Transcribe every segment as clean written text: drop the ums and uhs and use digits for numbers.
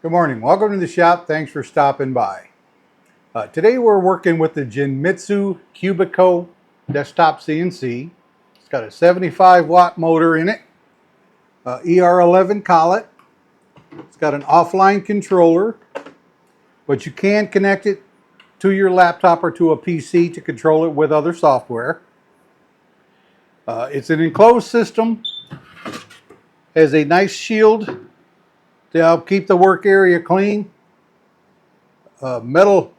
Good morning. Welcome to the shop. Thanks for stopping by. Today we're working with the Genmitsu Cubiko desktop CNC. It's got a 75 watt motor in it, ER11 collet. It's got an offline controller, but you can connect it to your laptop or to a PC to control it with other software. It's an enclosed system, has a nice shield to help keep the work area clean. Metal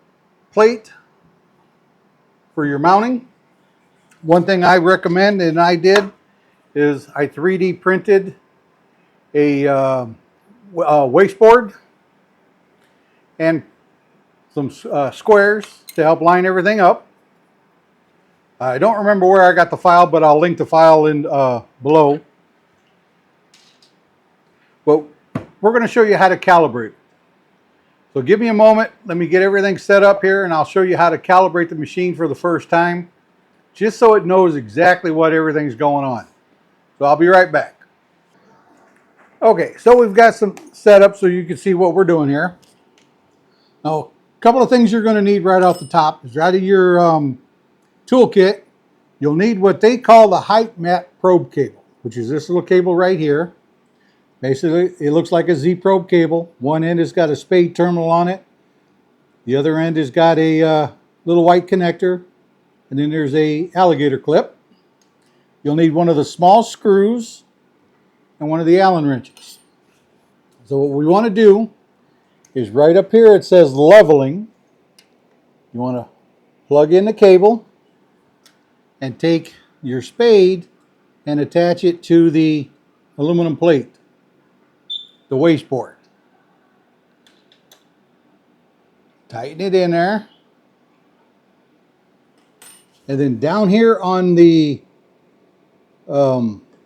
plate for your mounting. One thing I recommend, and I did, is I 3D printed a wasteboard and some squares to help line everything up. I don't remember where I got the file, but I'll link the file in below. But we're going to show you how to calibrate. So give me a moment. Let me get everything set up here, and I'll show you how to calibrate the machine for the first time, just so it knows exactly what everything's going on. So I'll be right back. Okay, so we've got some set up so you can see what we're doing here. Now, a couple of things you're going to need right off the top is out of your toolkit, you'll need what they call the height map probe cable, which is this little cable right here. Basically, it looks like a Z-probe cable. One end has got a spade terminal on it. The other end has got a little white connector. And then there's a alligator clip. You'll need one of the small screws and one of the Allen wrenches. So what we want to do is right up here it says leveling. You want to plug in the cable and take your spade and attach it to the aluminum plate, the wasteboard. Tighten it in there. And then down here on the offline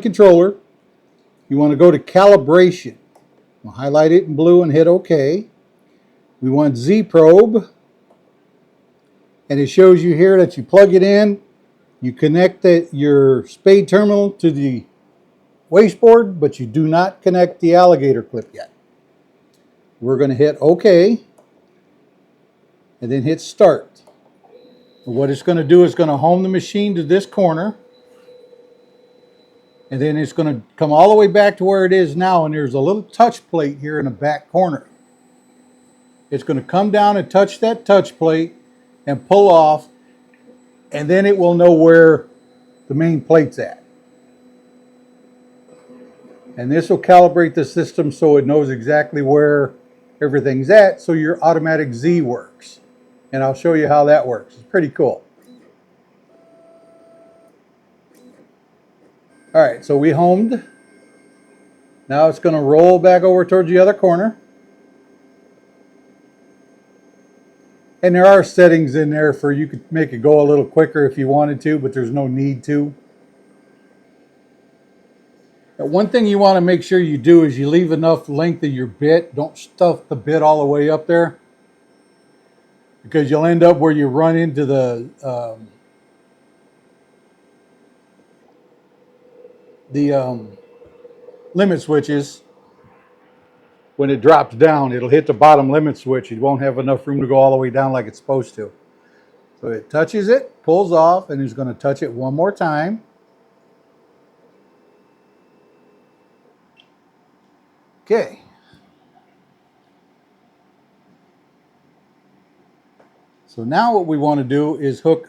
controller, you want to go to calibration. We'll highlight it in blue and hit OK. We want Z probe. And it shows you here that you plug it in, you connect your spade terminal to the wasteboard, but you do not connect the alligator clip yet. We're going to hit OK and then hit start. What it's going to do is going to home the machine to this corner, and then it's going to come all the way back to where it is now, and there's a little touch plate here in the back corner. It's going to come down and touch that touch plate and pull off, and then it will know where the main plate's at. And this will calibrate the system so it knows exactly where everything's at, so your automatic Z works. And I'll show you how that works. It's pretty cool. All right, so we homed. Now it's going to roll back over towards the other corner. And there are settings in there for you could make it go a little quicker if you wanted to, but there's no need to. Now, one thing you want to make sure you do is you leave enough length of your bit. Don't stuff the bit all the way up there, because you'll end up where you run into the limit switches. When it drops down, it'll hit the bottom limit switch. You won't have enough room to go all the way down like it's supposed to. So it touches it, pulls off, and it's going to touch it one more time. Okay. So now what we want to do is hook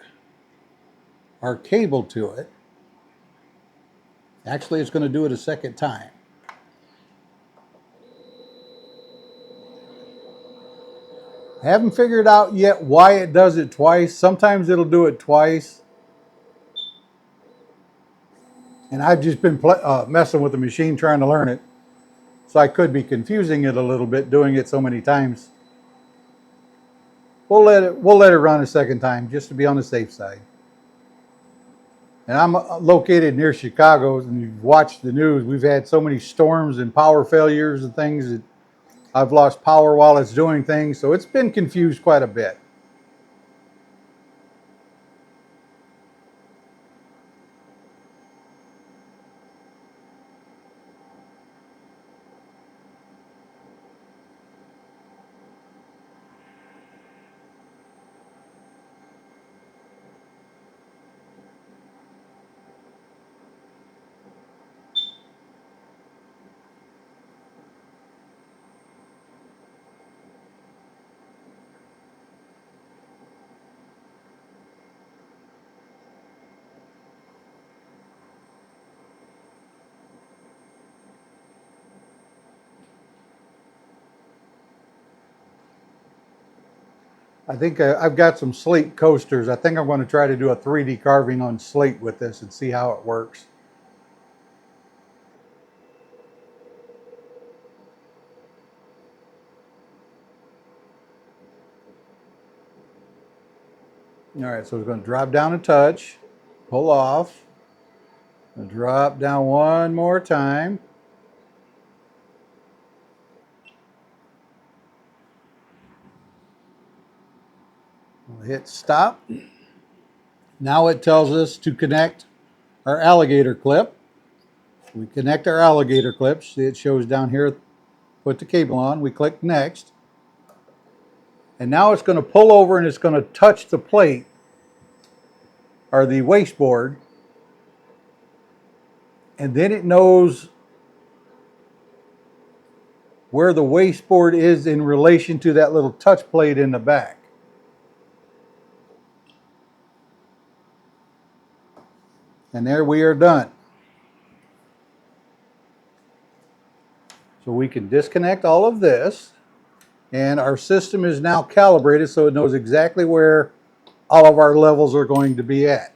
our cable to it. Actually, it's going to do it a second time. I haven't figured out yet why it does it twice. Sometimes it'll do it twice. And I've just been messing with the machine trying to learn it. So I could be confusing it a little bit doing it so many times. We'll let it run a second time just to be on the safe side. And I'm located near Chicago, and you've watched the news. We've had so many storms and power failures and things that I've lost power while it's doing things. So it's been confused quite a bit. I think I've got some slate coasters. I think I'm going to try to do a 3D carving on slate with this and see how it works. All right, so we're going to drop down a touch, pull off, and drop down one more time. We'll hit stop. Now it tells us to connect our alligator clip. We connect our alligator clips. See, it shows down here, put the cable on. We click next. And now it's going to pull over and it's going to touch the plate or the wasteboard. And then it knows where the wasteboard is in relation to that little touch plate in the back. And there we are done. So we can disconnect all of this, and our system is now calibrated so it knows exactly where all of our levels are going to be at.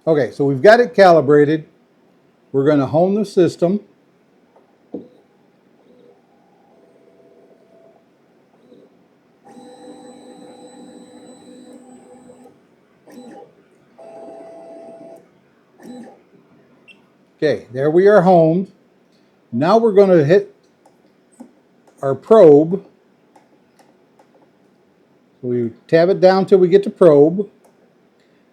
Okay, so we've got it calibrated. We're going to home the system. Okay, there we are homed. Now we're going to hit our probe. So we tab it down till we get to probe.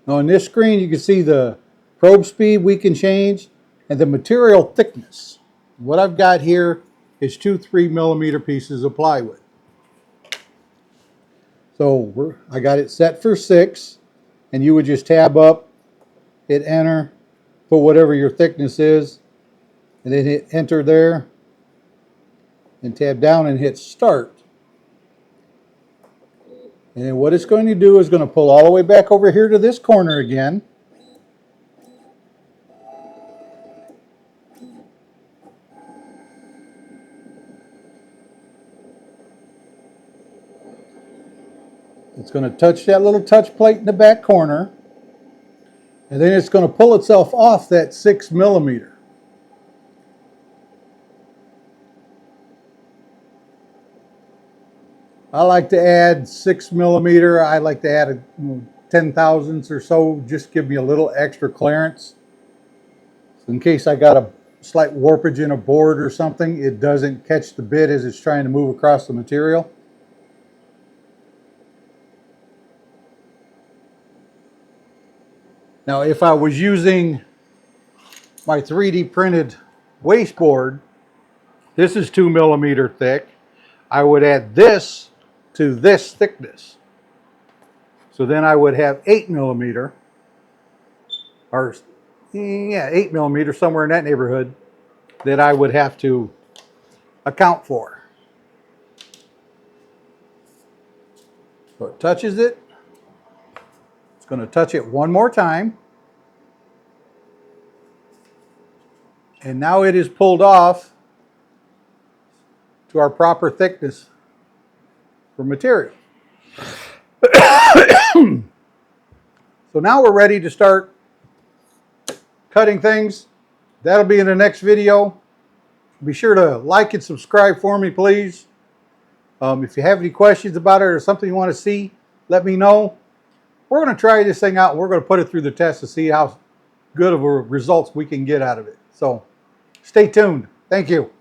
Now on this screen you can see the probe speed we can change and the material thickness. What I've got here is 2 3mm pieces of plywood. So I got it set for 6, and you would just tab up, hit enter, put whatever your thickness is, and then hit enter there, and tab down and hit start. And then what it's going to do is going to pull all the way back over here to this corner again. It's going to touch that little touch plate in the back corner, and then it's going to pull itself off that 6mm. I like to add 6mm. I like to add 10 thousandths or so, just give me a little extra clearance. So in case I got a slight warpage in a board or something, it doesn't catch the bit as it's trying to move across the material. Now, if I was using my 3D printed wasteboard, this is 2mm thick. I would add this to this thickness. So then I would have 8mm, or yeah, 8mm, somewhere in that neighborhood, that I would have to account for. So it touches it. It's going to touch it one more time. And now it is pulled off to our proper thickness for material. So now we're ready to start cutting things. That'll be in the next video. Be sure to like and subscribe for me, please. If you have any questions about it or something you want to see, let me know. We're going to try this thing out. We're going to put it through the test to see how good of a results we can get out of it. So stay tuned. Thank you.